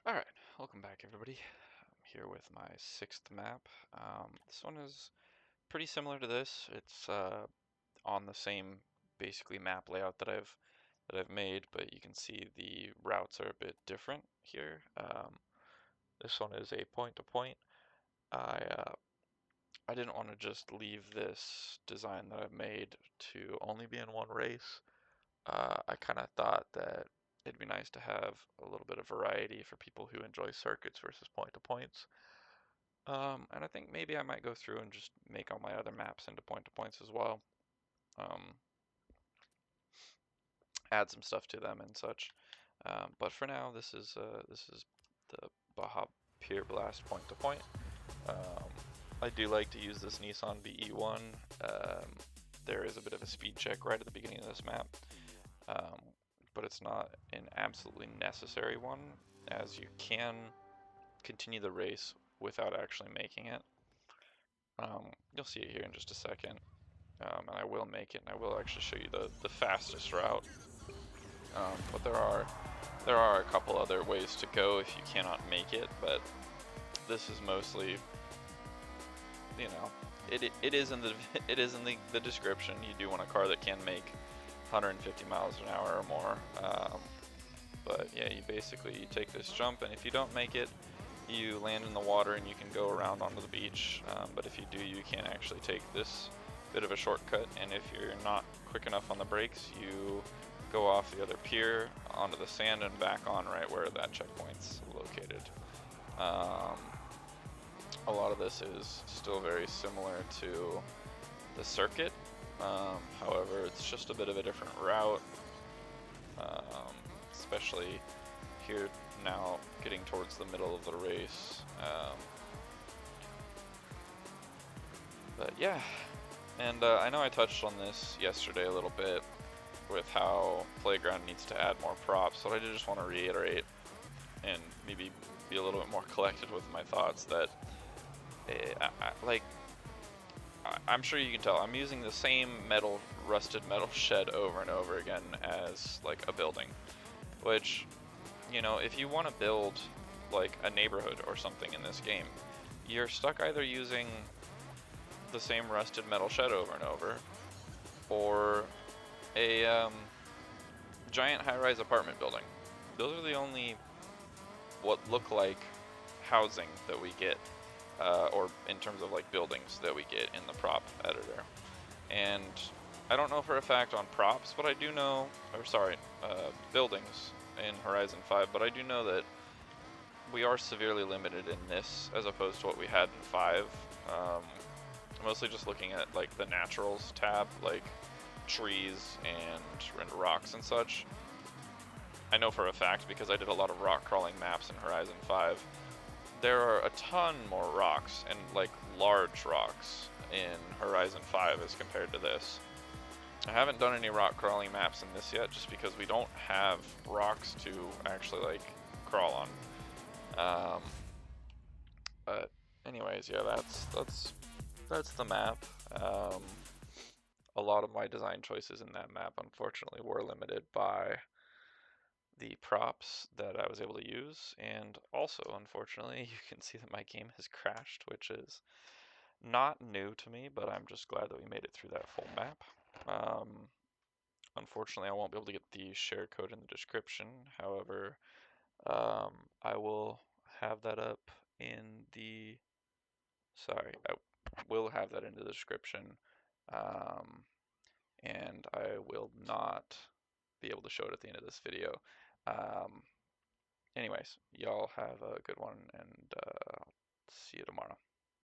Alright, welcome back everybody. I'm here with my sixth map. This one is pretty similar to this. It's on the same basically map layout that I've made, but you can see the routes are a bit different here. This one is a point to point. I didn't want to just leave this design that I've made to only be in one race. I kind of thought that it'd be nice to have a little bit of variety for people who enjoy circuits versus point to points. And I think maybe I might go through and just make all my other maps into point to points as well. Um, Add some stuff to them and such. But for now, this is the Baja Pier Blast point to point. I do like to use this Nissan BE1. There is a bit of a speed check right at the beginning of this map, but it's not an absolutely necessary one, as you can continue the race without actually making it. You'll see it here in just a second, and I will make it, and I will actually show you the fastest route. But there are a couple other ways to go if you cannot make it, but this is mostly, you know, it is in the the description. You do want a car that can make 150 miles an hour or more. But yeah, you take this jump, and if you don't make it, you land in the water and you can go around onto the beach. But if you do, you can actually take this bit of a shortcut, and if you're not quick enough on the brakes, you go off the other pier onto the sand and back on right where that checkpoint's located. A lot of this is still very similar to the circuit. However, it's just a bit of a different route, especially here now getting towards the middle of the race. But yeah, and I know I touched on this yesterday a little bit with how Playground needs to add more props, but I did just want to reiterate and maybe be a little bit more collected with my thoughts that I'm sure you can tell I'm using the same rusted metal shed over and over again as like a building, which, you know, if you want to build like a neighborhood or something in this game, you're stuck either using the same rusted metal shed over and over, or a giant high-rise apartment building. Those are the only what look like housing that we get, or in terms of like buildings that we get in the prop editor. And I don't know for a fact on props, but I do know, or sorry, buildings in Horizon 5, but I do know that we are severely limited in this as opposed to what we had in 5. Mostly just looking at like the naturals tab, like trees and rocks and such. I know for a fact because I did a lot of rock crawling maps in Horizon 5. There are a ton more rocks, and like large rocks, in Horizon 5 as compared to this. I haven't done any rock crawling maps in this yet just because we don't have rocks to actually like crawl on. But anyways, yeah, that's the map. A lot of my design choices in that map unfortunately were limited by the props that I was able to use, and also unfortunately you can see that my game has crashed, which is not new to me, but I'm just glad that we made it through that full map. Unfortunately I won't be able to get the share code in the description. However, I will have that up in the I will have that in the description, and I will not be able to show it at the end of this video. Anyways, y'all have a good one, and see you tomorrow.